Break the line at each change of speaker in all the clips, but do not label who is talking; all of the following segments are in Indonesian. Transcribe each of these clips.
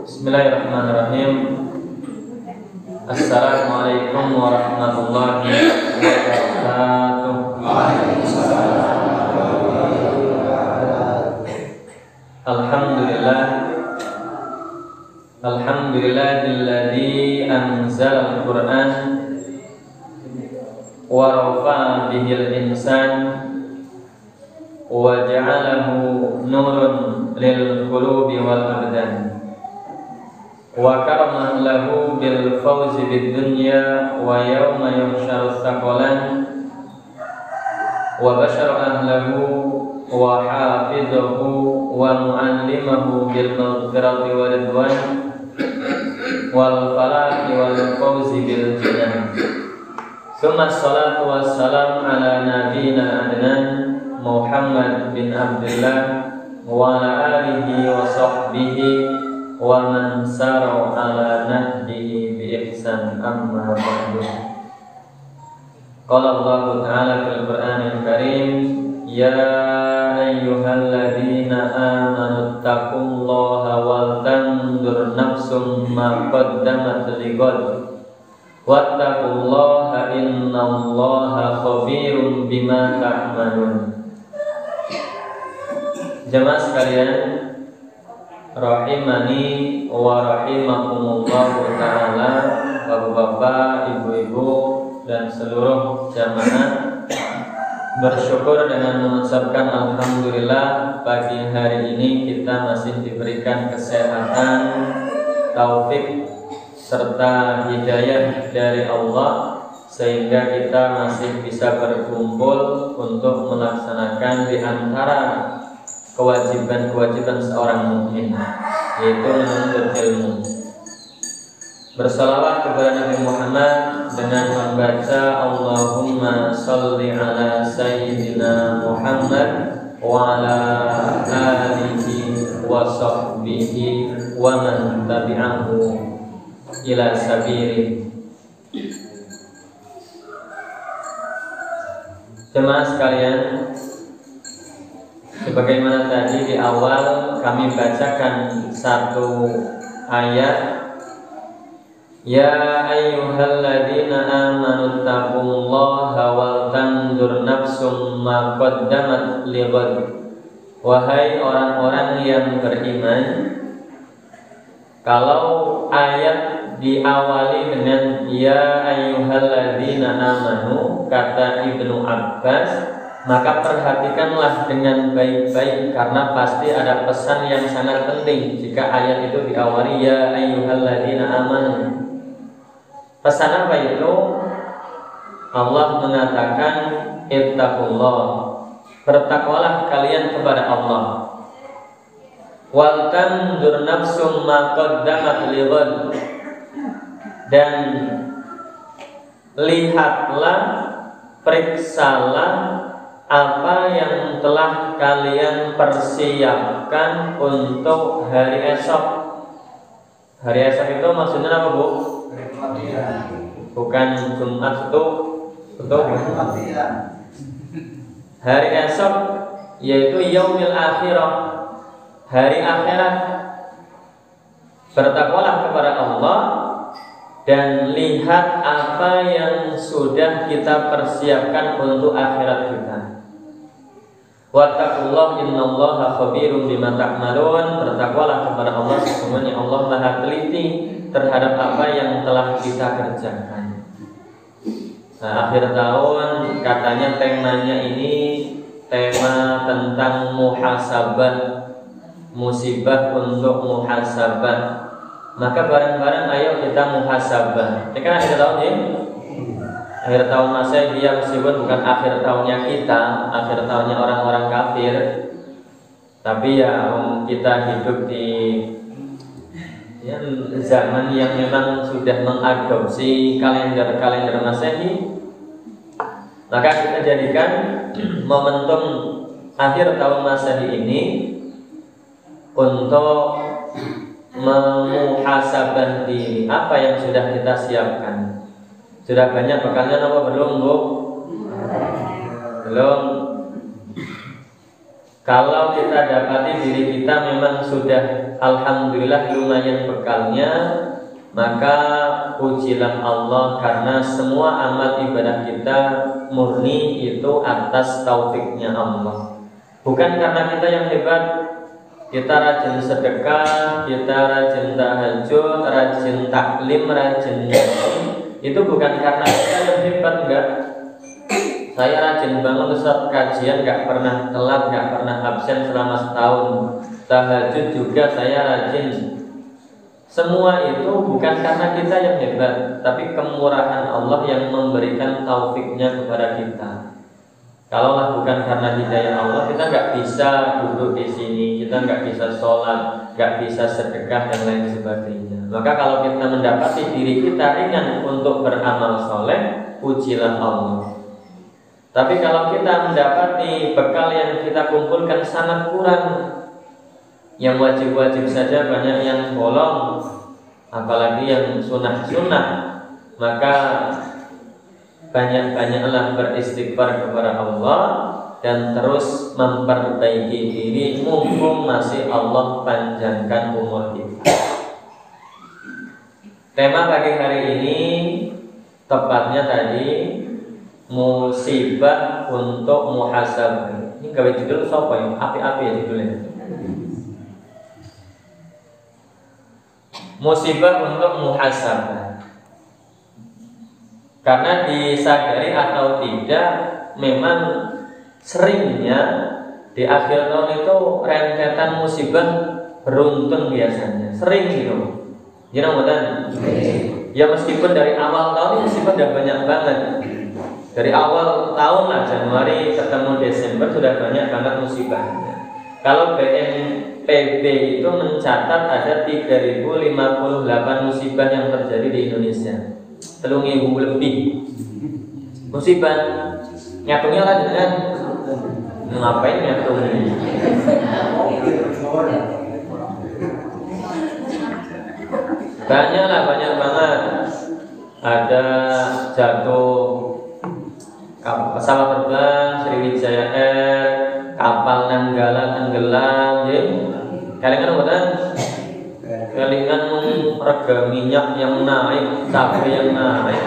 Bismillahirrahmanirrahim. Assalamualaikum warahmatullahi wabarakatuh. Alhamdulillahilladzi anzala al-Qur'an wa rafa'a bihil insan wa ja'alahu nurun lil qulubi wal abdan wa karaman lahu bil fawzi bid dunya wa yawma yumsharu thaqalan wa bashara ahlahu wa hafizahu wa mu'allimahu bil maghfirati wa ridwan wal falahi wal fawzi bil jinan. Summa salatu wassalam ala nabiyyina adnan Muhammad bin Abdullah wa ala alihi wa sahbihi wa man sara ala nahjihi bi ihsan, amma ba'du. Qala Allah Ta'ala fil Qur'anil Karim, ya ayyuhalladzina amanu taqullaha wal tanzur nafsum ma qaddamat lighad wattaqullaha innallaha khabirum bima ta'malun. Jemaah sekalian rahimani wa rahimakumullahu ta'ala, bapak-bapak, ibu-ibu, dan seluruh jamaah, bersyukur dengan mengucapkan alhamdulillah pagi hari ini kita masih diberikan kesehatan, taufik, serta hidayah dari Allah sehingga kita masih bisa berkumpul untuk melaksanakan di antara kewajiban-kewajiban seorang mukmin, yaitu menuntut ilmu. Bersalawat kepada Nabi Muhammad dengan membaca Allahumma sholli ala sayyidina Muhammad wa ala alihi wa sahbihi wa man tabi'ahu ila sabili. Jemaah sekalian, sebagaimana tadi di awal kami bacakan satu ayat, ya ayyuhalladzina amanu taqullaha wal tanzur nafsum ma qaddamat lighad. Wahai orang-orang yang beriman, kalau ayat diawali dengan ya ayyuhalladzina amanu, kata Ibnu Abbas, maka perhatikanlah dengan baik-baik karena pasti ada pesan yang sangat penting jika ayat itu diawali ya ayyuhalladzina amanu. Pesan apa itu? Allah mengatakan ittaqullah, bertakwalah kalian kepada Allah. Wal tanzur nafsum ma qaddamat lighad, dan lihatlah, periksalah apa yang telah kalian persiapkan untuk hari esok. Hari esok itu maksudnya apa, Bu? Bukan Jumat itu hari esok, yaitu yaumil akhirah, hari akhirat. Bertakwalah kepada Allah dan lihat apa yang sudah kita persiapkan untuk akhirat kita. Wattaqullah innallaha khabirum bima ta'malun. Bertakwalah kepada Allah, sesungguhnya Allah Maha teliti terhadap apa yang telah kita kerjakan. Nah, akhir tahun katanya temanya ini tema tentang muhasabah, musibah untuk muhasabah. Maka bareng-bareng ayo kita muhasabah. Ini kan akhir tahun ya, akhir tahun Masehi, ya, meskipun bukan akhir tahunnya kita, akhir tahunnya orang-orang kafir, tapi ya kita hidup di zaman yang memang sudah mengadopsi kalender Masehi. Maka kita jadikan momentum akhir tahun Masehi ini untuk memuhasabah diri, apa yang sudah kita siapkan. Sudah banyak bekalnya apa belum, Bu? Belum. Kalau kita dapati diri kita memang sudah alhamdulillah lumayan bekalnya, maka pujilah Allah karena semua amal ibadah kita murni itu atas taufiknya Allah. Bukan karena kita yang hebat, kita rajin sedekah, kita rajin tahajud, rajin taklim, rajin nyanyi. Itu bukan karena kita yang hebat, enggak. Saya rajin banget Ustaz, kajian gak pernah telat, gak pernah absen selama setahun. Tahajud juga saya rajin. Semua itu bukan karena kita yang hebat, tapi kemurahan Allah yang memberikan taufiknya kepada kita. Kalaulah bukan karena hidayah Allah, kita gak bisa duduk di sini, kita gak bisa sholat, gak bisa sedekah dan lain sebagainya. Maka kalau kita mendapati diri kita ringan untuk beramal soleh, pujilah Allah. Tapi kalau kita mendapati bekal yang kita kumpulkan sangat kurang, yang wajib-wajib saja banyak yang bolong, apalagi yang sunnah-sunnah, maka banyak-banyaklah beristighfar kepada Allah dan terus memperbaiki diri mumpung masih Allah panjangkan umur kita. Tema pagi hari ini tepatnya tadi musibah untuk muhasabah. Ini gawe judul sapa ya? Api-api ya judulnya. Musibah untuk muhasabah. Karena disadari atau tidak, memang seringnya di akhir tahun itu rentetan musibah beruntun biasanya. Sering gitu. Ya namanya. Ya meskipun dari awal tahun musibah udah banyak banget. Dari awal tahun lah, Januari ketemu Desember sudah banyak banget musibahnya. Kalau BNPB itu mencatat ada 3.058 musibah yang terjadi di Indonesia. 3.000 lebih musibah. Nyatungnya lah dengan ngapain nyatung? Banyak lah, banyak banget. Ada jatuh pesawat terbang Sriwijaya Air, kapal Nanggala tenggelam, ya. Kalian kan kelingan harga minyak yang naik, cabai yang naik.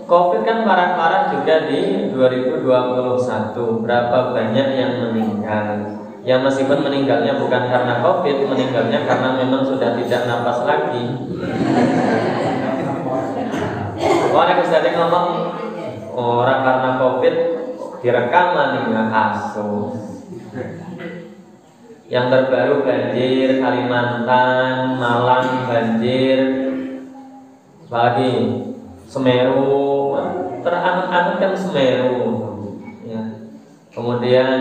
Covid kan parah-parah juga di 2021. Berapa banyak yang meninggal? Ya meskipun meninggalnya bukan karena Covid, meninggalnya karena memang sudah tidak napas lagi. Orang yang ngomong orang karena Covid direkaman nih kasus. Yang terbaru banjir Kalimantan, Malang banjir, lagi Semeru, teranget-anget kan Semeru. Ya. Kemudian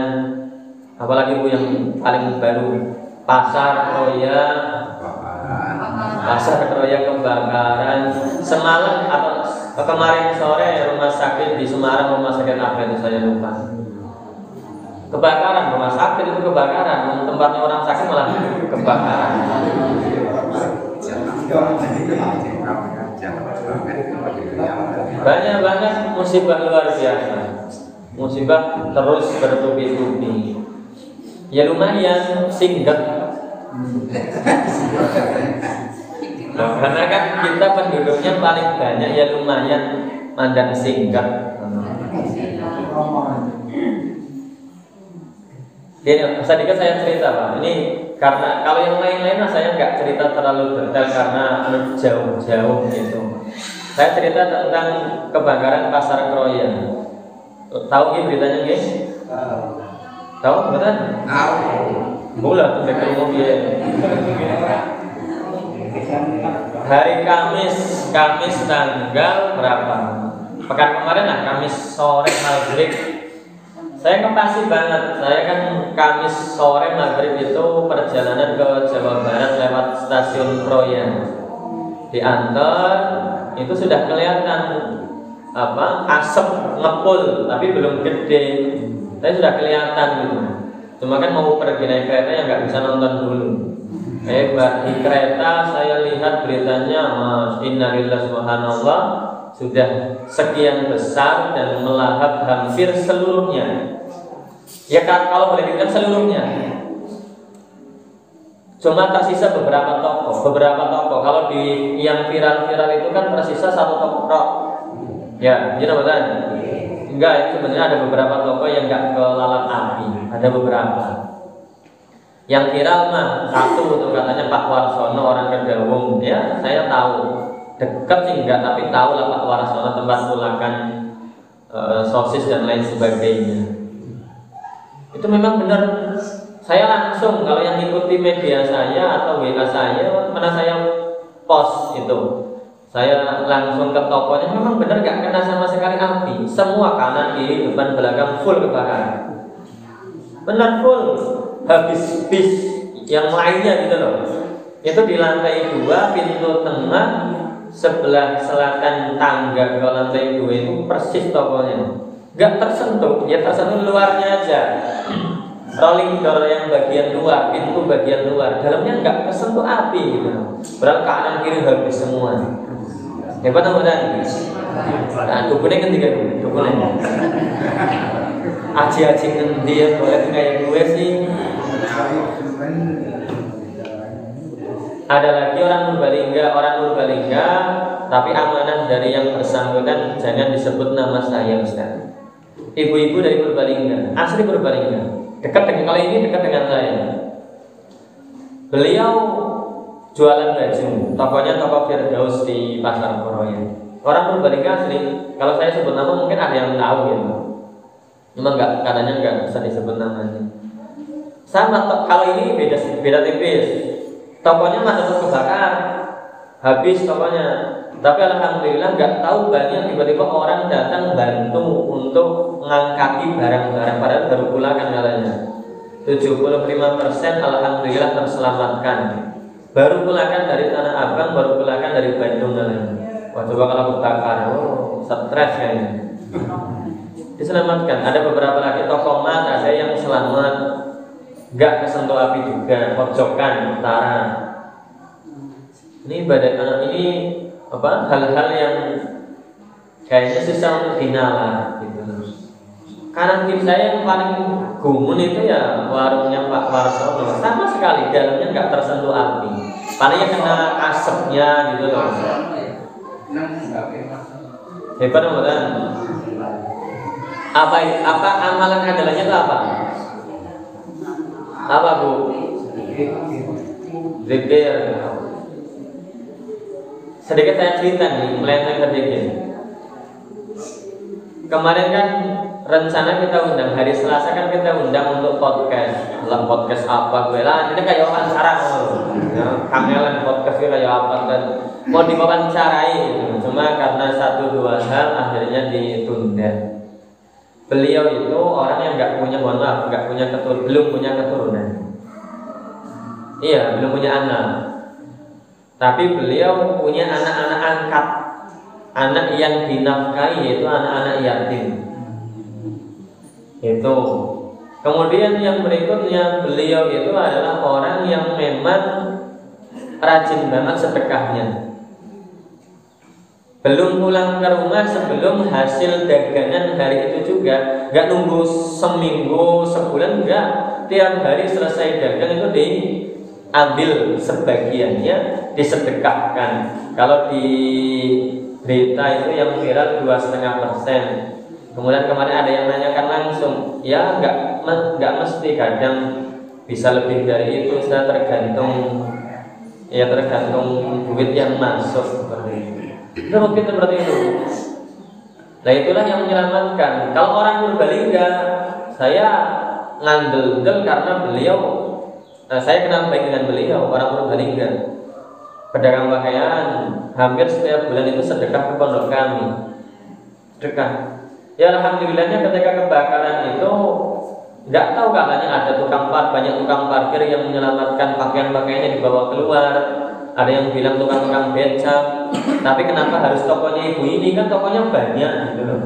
apalagi Bu yang paling baru Pasar Kroya kebakaran. Semalam atau kemarin sore rumah sakit di Semarang, rumah sakit apa itu saya lupa. Kebakaran, rumah sakit itu kebakaran, tempatnya orang sakit malah kebakaran. Banyak banget musibah luar biasa. Musibah terus bertubi-tubi. Ya lumayan singgah. Karena kan kita penduduknya paling banyak, ya lumayan mandan singgah. Ini sedikit saya cerita Pak. Ini karena kalau yang lain-lain saya nggak cerita terlalu detail karena jauh-jauh gitu. Saya cerita tentang kebakaran Pasar Kroya. Tahu nggih beritanya nggih? Tahu betul? Tahu. Bola tuh umum ya. Hari Kamis tanggal berapa? Pekan kemarin lah, Kamis sore maghrib. Saya kepasi banget. Saya kan Kamis sore maghrib itu perjalanan ke Jawa Barat lewat stasiun Kroya. Diantar itu sudah kelihatan asap ngepul, tapi belum gede. Tapi sudah kelihatan gitu. Cuma kan mau pergi naik kereta yang nggak bisa nonton dulu. Di kereta saya lihat beritanya, innalillahi subhanallah, sudah sekian besar dan melahap hampir seluruhnya. Ya kan, kalau boleh dikatakan seluruhnya. Cuma tersisa beberapa toko. Kalau di yang viral-viral itu kan tersisa satu toko rock. Ya, gitu betul. Enggak, itu sebenarnya ada beberapa toko yang enggak kelalap api. Ada beberapa. Yang viral mah satu tuh katanya Pak Warsono orang Kedawung. Ya, saya tahu. Dekat sih enggak, tapi tahu lah Pak Warsono tempat pulakan sosis dan lain sebagainya. Itu memang benar. Saya langsung kalau yang ikuti media saya atau WA saya, mana saya post itu, saya langsung ke tokonya. Memang benar gak kena sama sekali api. Semua kanan kiri depan belakang full kebakaran. Benar full. Habis bis yang lainnya gitu loh. Itu di lantai 2 pintu tengah sebelah selatan tangga ke lantai 2 itu persis tokonya. Gak tersentuh, ya tersentuh luarnya aja. Rolling door yang bagian luar, pintu bagian luar, dalamnya nggak tersentuh api gitu. Berarti kanan kiri habis semua. Hebat apa tadi? Nah, dukunnya kan 3 dukunnya. Aji ngendi ya, boleh kayak gue sih. Ada lagi orang Purbalingga, tapi amanah dari yang bersangkutan jangan disebut nama saya, Ustaz. Ibu-ibu dari Purbalingga, asli Purbalingga, dekat dengan kali ini dekat dengan saya. Beliau jualan baju, tokonya toko Firdaus di Pasar Koroya. Orang Purbalingga asli. Kalau saya sebut nama mungkin ada yang tahu gitu. Cuma katanya nggak bisa disebut namanya. Sama kalau ini beda tipis. Tokonya mah tetap kebakar, habis tokonya. Tapi alhamdulillah nggak tahu banyak tiba-tiba orang datang bantu untuk mengangkati barang-barang padahal baru pulakan katanya. 75% alhamdulillah terselamatkan. Baru pulakan dari Tanah Abang, baru pulakan dari Bandung katanya. Wah, coba kalau kebakar, stres kayaknya. Diselamatkan. Ada beberapa lagi toko mat, ada yang selamat, nggak kesentuh api juga. Pojokan utara. Ini badai anak ini hal-hal yang kayaknya susah untuk dinalar gitu. Kanan kiri saya yang paling gumun itu ya warungnya Pak Warsono, sama sekali dalamnya nggak tersentuh api, palingnya kena asapnya gitu loh. Hebat kan? Apa amalan andalannya itu apa? Apa Bu? Zikir. Sedikit saya cerita nih, melenceng sedikit. Kemarin kan rencana kita undang hari Selasa kan kita undang untuk podcast. Lah podcast apa gue lah? Ini kayak wawancara kangelan podcast kayak apa kan? Mau diwawancarai gitu. Cuma karena 1-2 hal akhirnya ditunda. Beliau itu orang yang belum punya keturunan. Iya, belum punya anak. Tapi beliau punya anak-anak angkat, anak yang dinafkahi, yaitu anak-anak yatim. Itu. Kemudian yang berikutnya, beliau itu adalah orang yang memang rajin banget sedekahnya. Belum pulang ke rumah sebelum hasil dagangan hari itu juga, nggak nunggu seminggu, sebulan, nggak. Tiap hari selesai dagang itu diambil sebagiannya, disedekahkan. Kalau di berita itu yang viral 2,5%. Kemudian kemarin ada yang nanyakan langsung, ya nggak mesti, kadang bisa lebih dari itu, sudah tergantung duit yang masuk. Itu mungkin seperti itu. Nah itulah yang menyelamatkan. Kalau orang Purbalingga, saya ngandel karena beliau. Saya kenal baik dengan beliau, orang Purbalingga. Pedagang pakaian, hampir setiap bulan itu sedekah ke pondok kami. Sedekah. Ya alhamdulillahnya ketika kebakaran itu nggak tahu katanya ada banyak tukang parkir yang menyelamatkan pakaian-pakaiannya dibawa keluar. Ada yang bilang tukang-tukang becak. Tapi kenapa harus tokonya ibu ini? Kan tokonya banyak gitu loh.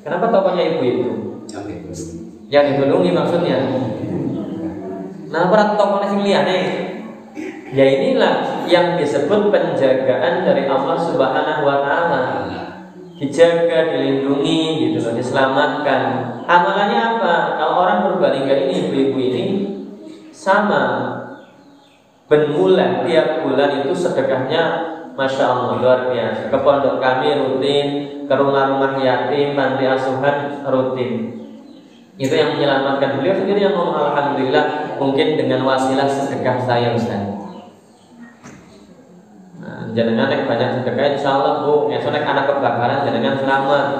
Kenapa tokonya ibu itu? Yang ditolongi maksudnya. Nah, para tokonya sing liyane. Ya inilah yang disebut penjagaan dari Allah Subhanahu wa taala. dijaga, dilindungi gitu loh, diselamatkan. Amalannya apa? Kalau orang Purbalingga ini, ibu-ibu ini sama berbulan, tiap bulan itu sedekahnya Masya Allah luar biasa. Ke pondok kami rutin, ke rumah-rumah yatim, panti asuhan rutin. Itu yang menyelamatkan. Beliau sendiri yang ngomong alhamdulillah mungkin dengan wasilah sedekah saya Ustaz. Nah, jenengan nek banyak sedekah insyaallah Bu, ya soalnya anak kebakaran jenengan selamat.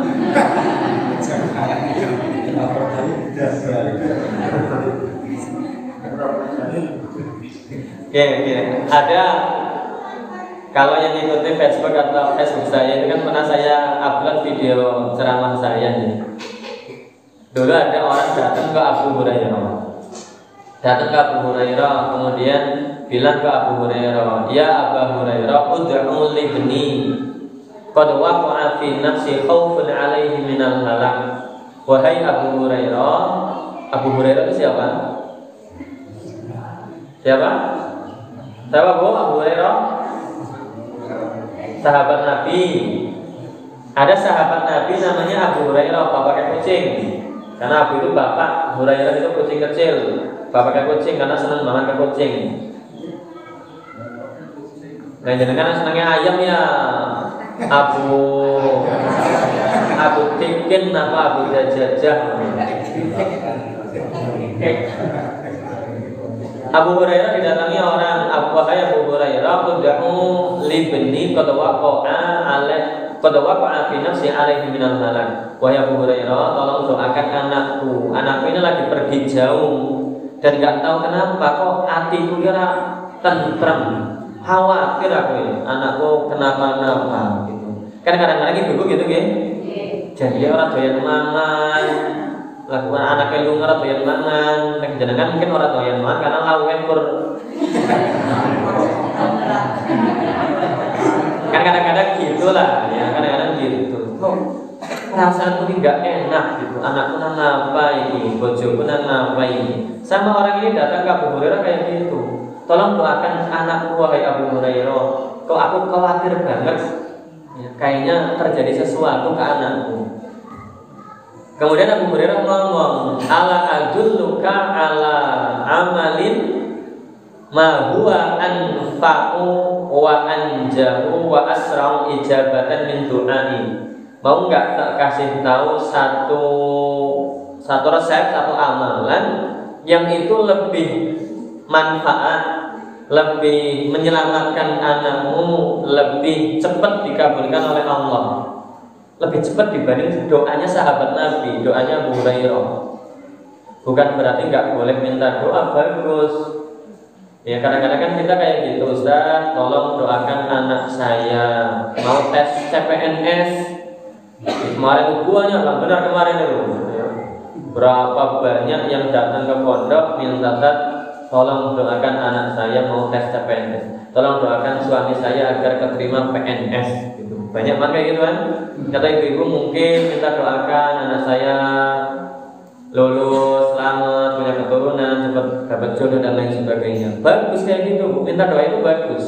Oke. Ada kalau yang ikuti Facebook atau Facebook saya itu kan pernah saya upload video ceramah saya nih. Dulu ada orang datang ke Abu Hurairah, kemudian bilang ke Abu Hurairah, ya Abu Hurairah, ud'u li ibni qad waqa'a fi nafsi khaufun 'alaihi minal halak. Wahai Abu Hurairah itu siapa? Siapa Bu? Abu Hurairah sahabat Nabi. Ada sahabat Nabi namanya Abu Hurairah, bapaknya kucing. Karena Abu itu bapak, Hurairah itu kucing kecil. Bapaknya kucing karena senang banget ke kucing. Nah, jenengan senangnya ayam ya Abu Tikin apa Abu Jajah. Abu Hurairah didatangi orang, wahai Abu Hurairah, ud'u li ibni qad waqa'a fi nafsi 'alaihi minal halak. Wahai Abu Hurairah, tolong doakan anakku. Anakku ini lagi pergi jauh dan nggak tahu kenapa kok hatiku kira tentrem, khawatir aku ini anakku kenapa-napa gitu. Kan kadang-kadang ibu gitu ya. Jadi orang doyan mangan, lakukan anaknya lunga orang doyan mangan. Nek jenengan mungkin orang doyan mangan karena lawen kur. Kan kadang-kadang gitulah ya, kadang-kadang gitu. Kok perasaanku ini nggak enak gitu, anakku nang apa ini, bojoku nang apa ini. Sama orang ini datang ke Abu Hurairah kayak gitu, tolong doakan anakku wahai Abu Hurairah, kok aku khawatir banget ya, kayaknya terjadi sesuatu ke anakku. Kemudian Abu Hurairah ngomong, ala adulluka ala amalin ma huwa anfa'u wa anjahu wa asra'u ijabatan min du'ai. Mau nggak tak kasih tahu satu resep, satu amalan yang itu lebih manfaat, lebih menyelamatkan anakmu, lebih cepat dikabulkan oleh Allah, lebih cepat dibanding doanya sahabat Nabi, doanya Abu Hurairah. Bukan berarti nggak boleh minta doa, bagus. Ya kadang-kadang kan kita kayak gitu, Ustaz, tolong doakan anak saya mau tes CPNS. Kemarin banyak lah, benar kemarin itu ya. Berapa banyak yang datang ke pondok minta Ustaz, tolong doakan anak saya mau tes CPNS, tolong doakan suami saya agar keterima PNS gitu. Banyak banget kayak gitu kan. Kata ibu-ibu mungkin minta doakan anak saya lulus, selamat, punya keturunan, cepat dapat jodoh dan lain sebagainya. Bagus kayak gitu, Bu. Minta doa itu bagus.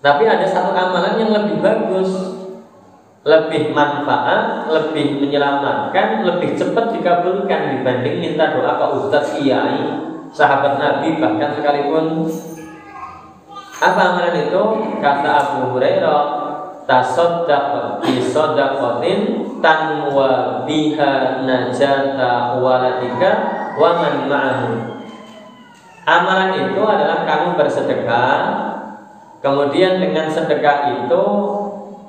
Tapi ada satu amalan yang lebih bagus, lebih manfaat, lebih menyelamatkan, lebih cepat dikabulkan dibanding minta doa ke ustaz, kiai, sahabat Nabi bahkan sekalipun. Apa amalan itu? Kata Abu Hurairah, tasaddaq bi shadaqatin tanwa biha najata waladika wa man ma'ahu. Amalan itu adalah kamu bersedekah, kemudian dengan sedekah itu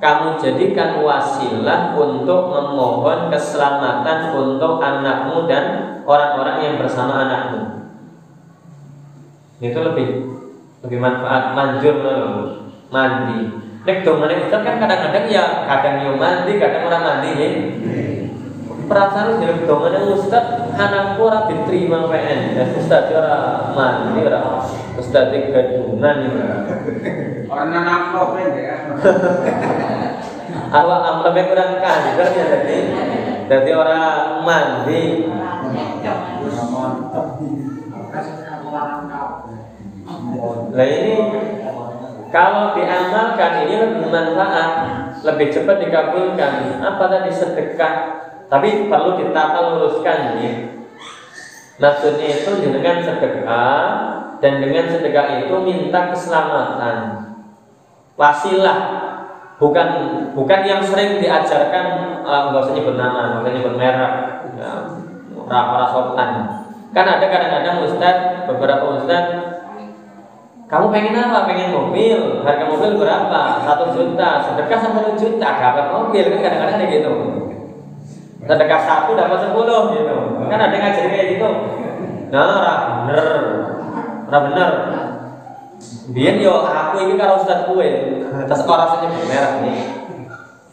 kamu jadikan wasilah untuk memohon keselamatan untuk anakmu dan orang-orang yang bersama anakmu. Itu lebih manfaat, manjur mandi. Nek domane Ustaz kan kadang-kadang ya kadang yo mandi, kadang ora mandi ya. Perasaan jadi domane Ustaz, anakku ora diterima PNS, Ustaz ora mandi, ora Ustaz gadungan iki. Ana anak ya. Awak amplopnya kurang kanker ya jadi orang mandi. Nah ini kalau diamalkan ini lebih bermanfaat. lebih cepat dikabulkan. Apa tadi? Sedekah. Tapi perlu ditata luruskan ya. Maksudnya itu dengan sedekah, dan dengan sedekah itu minta keselamatan. Wasilah, bukan yang sering diajarkan, nggak usah nyebut nama, nggak usah nyebut merek, ya, orang sopan. Kan ada kadang-kadang beberapa ustaz, kamu pengen apa? Pengen mobil, harga mobil berapa? 1 juta, sedekah 1 juta, dapat mobil. Kan kadang-kadang ada gitu. Sedekah 1 dapat 10 gitu. Kan ada yang ngajarin kayak gitu. Nah, ora bener. Biyen yo aku ini karo ustaz kowe. Terus ora rasanya merah nih.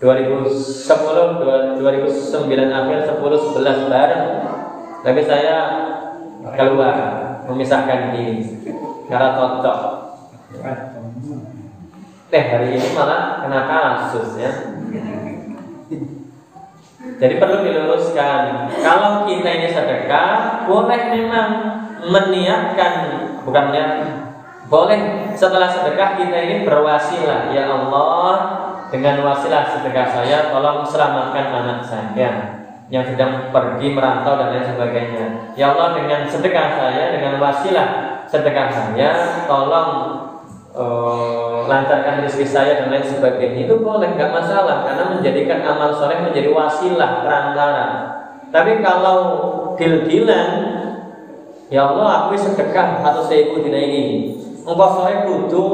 2010, 2009 akhir 10 11 bareng. Tapi saya keluar memisahkan diri karena cocok. Hari ini malah kena kasus ya. Jadi perlu diluruskan. Kalau kita ini sedekah, boleh memang meniatkan, bukan niat, boleh setelah sedekah kita ini berwasilah, ya Allah, dengan wasilah sedekah saya, tolong selamatkan anak saya yang sedang pergi merantau dan lain sebagainya. Ya Allah, dengan sedekah saya, dengan wasilah sedekah saya, tolong lancarkan rezeki saya dan lain sebagainya. Itu boleh, nggak masalah, karena menjadikan amal soleh menjadi wasilah perantara. Tapi kalau deal-dealan, ya Allah aku sedekah atau 1.000 dina ini, engkau soleh kudu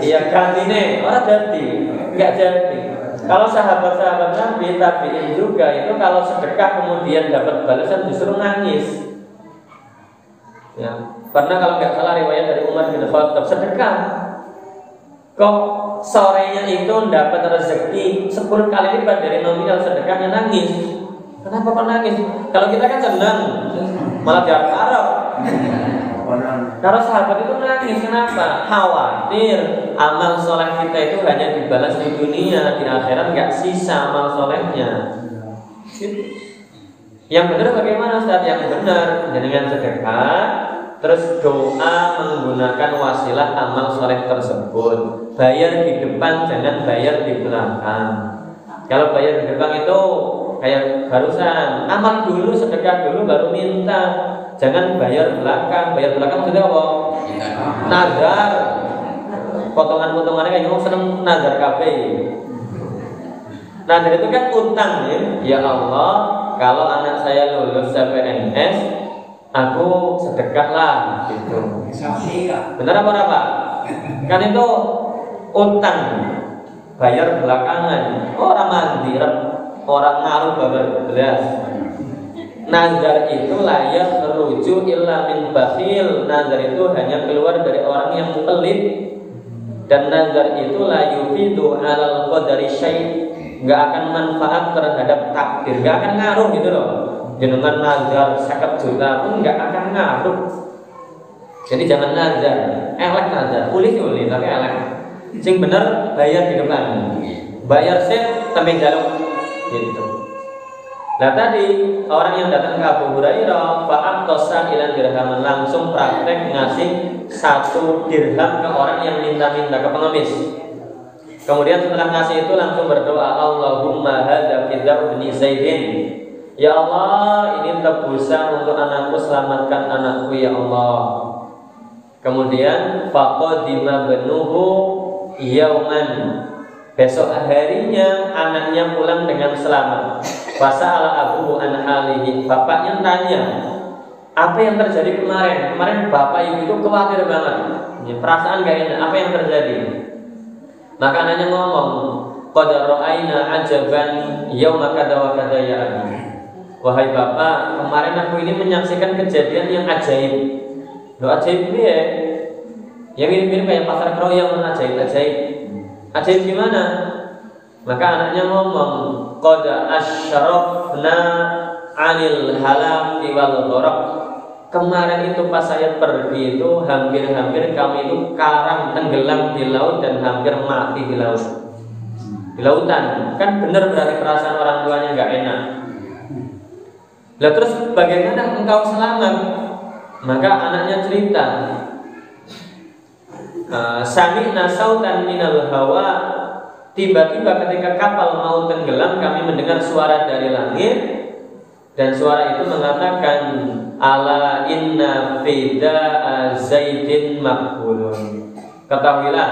iya gantine, orang jadi, nggak jadi. Kalau sahabat-sahabat Nabi, tabi'in juga itu kalau sedekah kemudian dapat balasan justru nangis. Ya, karena kalau nggak salah riwayat dari Umar bin Khattab, sedekah kok sorenya itu dapat rezeki 10 kali lipat dari nominal sedekahnya, nangis. Kenapa kok nangis? Kalau kita kan senang, malah diharap-harap. Kalau sahabat itu nangis, kenapa? Khawatir amal soleh kita itu hanya dibalas di dunia, di akhirat nggak sisa amal solehnya. Yang benar bagaimana Ustaz? Yang benar dengan sedekah, terus doa menggunakan wasilah amal soleh tersebut. Bayar di depan, jangan bayar di belakang. Kalau bayar di depan itu kayak barusan, amal dulu, sedekah dulu, baru minta. Jangan bayar belakang. Bayar belakang maksudnya apa? Nazar. Potongan-potongannya kayak ngomong seneng nazar kabeh. Nazar itu kan utang ya. Ya Allah, kalau anak saya lulus CPNS, aku sedekah lah gitu. Benar apa? Kan itu utang, bayar belakangan. Orang mandi, orang ngaruh babar belas. Nazar itu layak merujuk illa min bakhil. Nazar itu hanya keluar dari orang yang pelit. Dan nazar itu la yufidu alal qadari syai', nggak akan manfaat terhadap takdir, nggak akan ngaruh gitu loh. Jenengan nazar 50 juta pun nggak akan ngaruh. Jadi jangan nazar, elek nazar, ulih tapi elek. Sing bener bayar di depan, bayar set sampai jaluk gitu. Nah tadi orang yang datang ke Abu Hurairah, fa'aqtasa ilan dirhaman, langsung praktek ngasih 1 dirham ke orang yang minta-minta, ke pengemis. Kemudian setelah ngasih itu langsung berdoa, Allahumma hadza fidza ibni Zaidin. Ya Allah, ini tebusan untuk anakku, selamatkan anakku ya Allah. Kemudian faqadima benuhu yauman, besok harinya anaknya pulang dengan selamat. Fasa'ala abuhu an halihi, bapaknya tanya, apa yang terjadi kemarin? Kemarin bapak ibu itu khawatir banget, perasaan gak enak, apa yang terjadi? Maka anaknya ngomong, qad ra'aina ajaban yauma kadza wa kadza ya abi. Wahai bapak, kemarin aku ini menyaksikan kejadian yang ajaib. Loh ajaib ini ya? Yang mirip-mirip kayak pasar kroyong, ajaib-ajaib. Ajaib gimana? Maka anaknya ngomong, qad asyrafna 'anil halaki wal gharq. Kemarin itu pas saya pergi itu hampir-hampir kami itu karam, tenggelam di laut dan hampir mati di laut. Di lautan. Kan benar berarti perasaan orang tuanya enggak enak. Lah terus bagaimana engkau selamat? Maka anaknya cerita, Sami'na sautan minal hawa, tiba-tiba ketika kapal mau tenggelam kami mendengar suara dari langit, dan suara itu mengatakan ala inna fida'a Zaidin maqbulun. Ketahuilah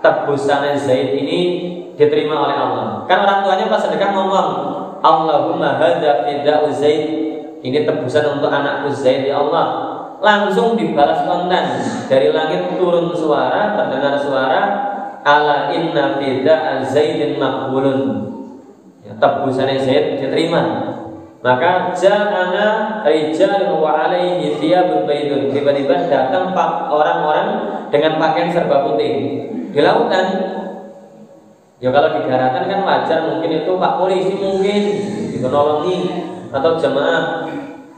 tebusan Zaid ini diterima oleh Allah. Kan orang tuanya pas sedekah ngomong, Allahumma hadza fida'u Zaid, ini tebusan untuk anakku Zaid ya Allah. Langsung dibalas kontan, dari langit turun suara, terdengar suara ala inna fida'a Zaidin maqbulun, ya, tebusannya Zaid diterima. Maka ja'ana rijalun wa alaihi thiyabun baydun, tiba-tiba datang orang-orang dengan pakaian serba putih di lautan. Ya kalau di daratan kan wajar, mungkin itu Pak Polisi mungkin ditolongi, atau jemaah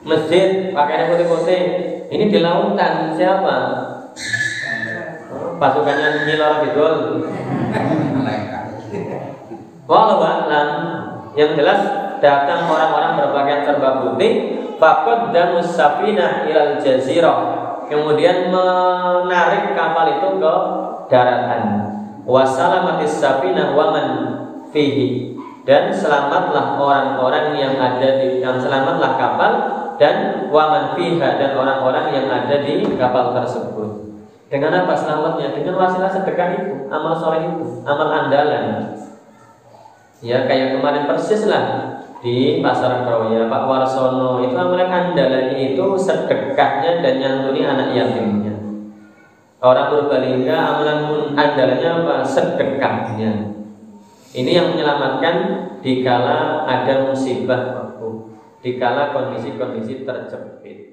masjid pakaiannya putih-putih. Ini di lautan siapa? Pasukannya Nilor Bidul. Wallahu a'lam. Yang jelas datang orang-orang berpakaian serba putih, faqaddamus safinah ilal jazirah, kemudian menarik kapal itu ke daratan. Wasalamatis safinah waman fihi, dan selamatlah orang-orang yang ada di, yang selamatlah kapal dan waman fiha, dan orang-orang yang ada di kapal tersebut. Dengan apa selamatnya? Dengan wasilah sedekah itu, amal soleh itu, amal andalan. Ya kayak kemarin persis lah di Pasar Kroya Pak Warsono, itu amalan andalannya itu sedekahnya dan nyantuni anak yatimnya. Orang Purbalingga amalan andalannya apa? Sedekahnya. Ini yang menyelamatkan dikala ada musibah, dikala kondisi-kondisi terjepit.